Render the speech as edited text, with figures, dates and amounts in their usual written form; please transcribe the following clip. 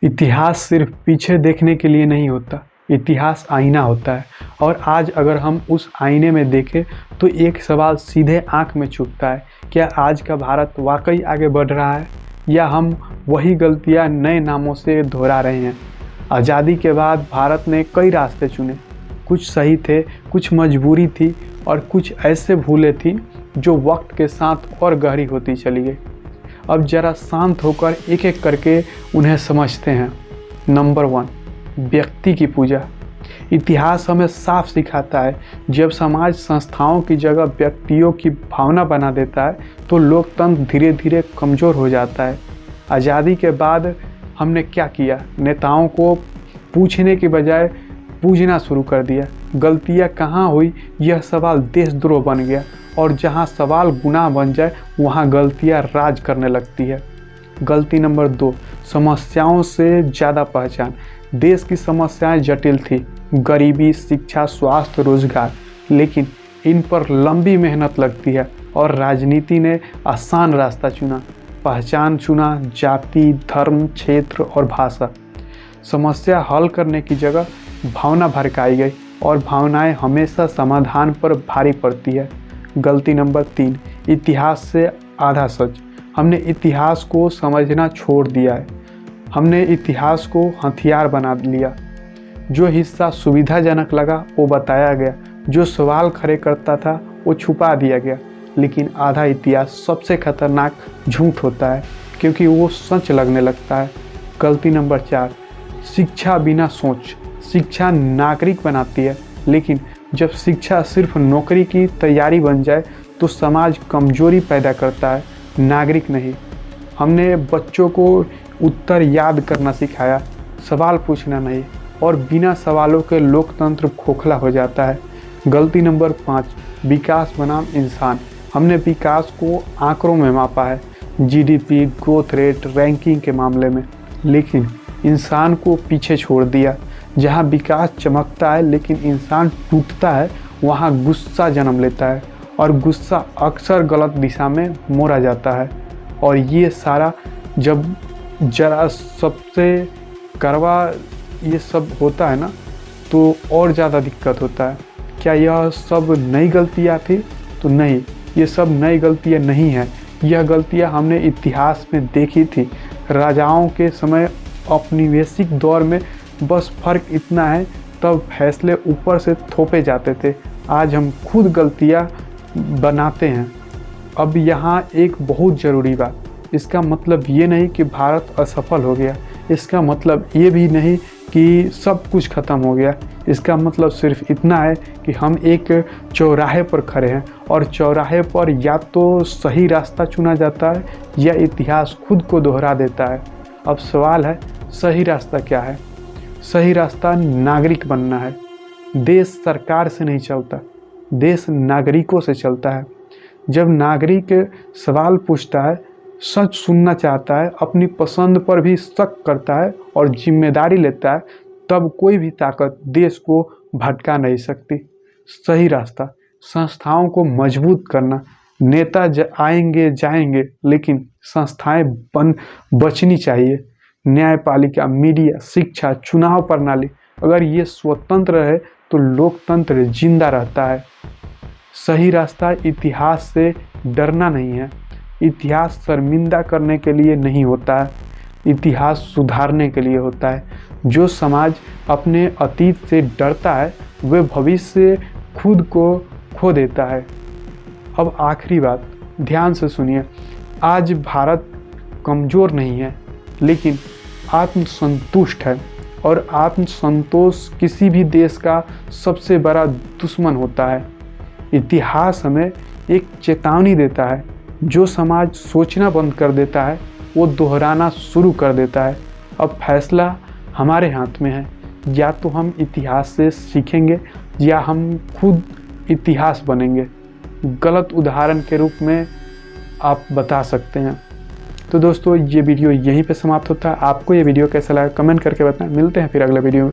इतिहास सिर्फ पीछे देखने के लिए नहीं होता, इतिहास आईना होता है। और आज अगर हम उस आईने में देखें तो एक सवाल सीधे आंख में चुभता है, क्या आज का भारत वाकई आगे बढ़ रहा है या हम वही गलतियां नए नामों से दोहरा रहे हैं। आज़ादी के बाद भारत ने कई रास्ते चुने, कुछ सही थे, कुछ मजबूरी थी और कुछ ऐसे भूलें थी जो वक्त के साथ और गहरी होती चली गई। अब जरा शांत होकर एक एक करके उन्हें समझते हैं। नंबर 1, व्यक्ति की पूजा। इतिहास हमें साफ सिखाता है, जब समाज संस्थाओं की जगह व्यक्तियों की भावना बना देता है तो लोकतंत्र धीरे धीरे कमज़ोर हो जाता है। आज़ादी के बाद हमने क्या किया? नेताओं को पूछने के बजाय पूजना शुरू कर दिया। गलतियां कहाँ हुई यह सवाल देशद्रोह बन गया, और जहां सवाल गुनाह बन जाए वहां गलतियां राज करने लगती है। गलती नंबर 2, समस्याओं से ज़्यादा पहचान। देश की समस्याएं जटिल थी, गरीबी, शिक्षा, स्वास्थ्य, रोजगार, लेकिन इन पर लंबी मेहनत लगती है और राजनीति ने आसान रास्ता चुना। पहचान चुना, जाति, धर्म, क्षेत्र और भाषा। समस्या हल करने की जगह भावना भड़काई गई और भावनाएं हमेशा समाधान पर भारी पड़ती है। गलती नंबर 3, इतिहास से आधा सच। हमने इतिहास को समझना छोड़ दिया है। हमने इतिहास को हथियार बना लिया। जो हिस्सा सुविधाजनक लगा वो बताया गया, जो सवाल खड़े करता था वो छुपा दिया गया। लेकिन आधा इतिहास सबसे खतरनाक झूठ होता है, क्योंकि वो सच लगने लगता है। गलती नंबर 4, शिक्षा बिना सोच। शिक्षा नागरिक बनाती है, लेकिन जब शिक्षा सिर्फ नौकरी की तैयारी बन जाए तो समाज कमजोरी पैदा करता है, नागरिक नहीं। हमने बच्चों को उत्तर याद करना सिखाया, सवाल पूछना नहीं, और बिना सवालों के लोकतंत्र खोखला हो जाता है। गलती नंबर 5, विकास बनाम इंसान। हमने विकास को आंकड़ों में मापा है, जीडीपी, ग्रोथ रेट, रैंकिंग के मामले में, लेकिन इंसान को पीछे छोड़ दिया। जहाँ विकास चमकता है लेकिन इंसान टूटता है, वहाँ गुस्सा जन्म लेता है, और गुस्सा अक्सर गलत दिशा में मोड़ा जाता है। और ये सारा जब जरा सबसे करवा ये सब होता है ना, तो और ज़्यादा दिक्कत होता है। क्या यह सब नई गलतियाँ थी? तो नहीं, ये सब नई गलतियाँ नहीं हैं। यह गलतियाँ हमने इतिहास में देखी थी। राजाओं के समय औपनिवेशिक दौर में बस फ़र्क इतना है, तब फैसले ऊपर से थोपे जाते थे। आज हम खुद गलतियाँ बनाते हैं। अब यहाँ एक बहुत ज़रूरी बात, इसका मतलब ये नहीं कि भारत असफल हो गया, इसका मतलब ये भी नहीं कि सब कुछ ख़त्म हो गया। इसका मतलब सिर्फ इतना है कि हम एक चौराहे पर खड़े हैं, और चौराहे पर या तो सही रास्ता चुना जाता है या इतिहास खुद को दोहरा देता है। अब सवाल है, सही रास्ता क्या है? सही रास्ता नागरिक बनना है। देश सरकार से नहीं चलता, देश नागरिकों से चलता है। जब नागरिक सवाल पूछता है, सच सुनना चाहता है, अपनी पसंद पर भी शक करता है और जिम्मेदारी लेता है, तब कोई भी ताकत देश को भटका नहीं सकती। सही रास्ता संस्थाओं को मजबूत करना। नेता आएंगे जाएंगे, लेकिन संस्थाएं बचनी चाहिए। न्यायपालिका, मीडिया, शिक्षा, चुनाव प्रणाली, अगर ये स्वतंत्र रहे तो लोकतंत्र जिंदा रहता है। सही रास्ता इतिहास से डरना नहीं है। इतिहास शर्मिंदा करने के लिए नहीं होता है, इतिहास सुधारने के लिए होता है। जो समाज अपने अतीत से डरता है वह भविष्य खुद को खो देता है। अब आखिरी बात, ध्यान से सुनिए। आज भारत कमज़ोर नहीं है, लेकिन आत्मसंतुष्ट है, और आत्मसंतोष किसी भी देश का सबसे बड़ा दुश्मन होता है। इतिहास हमें एक चेतावनी देता है, जो समाज सोचना बंद कर देता है वो दोहराना शुरू कर देता है। अब फैसला हमारे हाथ में है, या तो हम इतिहास से सीखेंगे या हम खुद इतिहास बनेंगे। गलत उदाहरण के रूप में आप बता सकते हैं। तो दोस्तों, ये वीडियो यहीं पे समाप्त होता है। आपको ये वीडियो कैसा लगा कमेंट करके बताएं। मिलते हैं फिर अगले वीडियो में।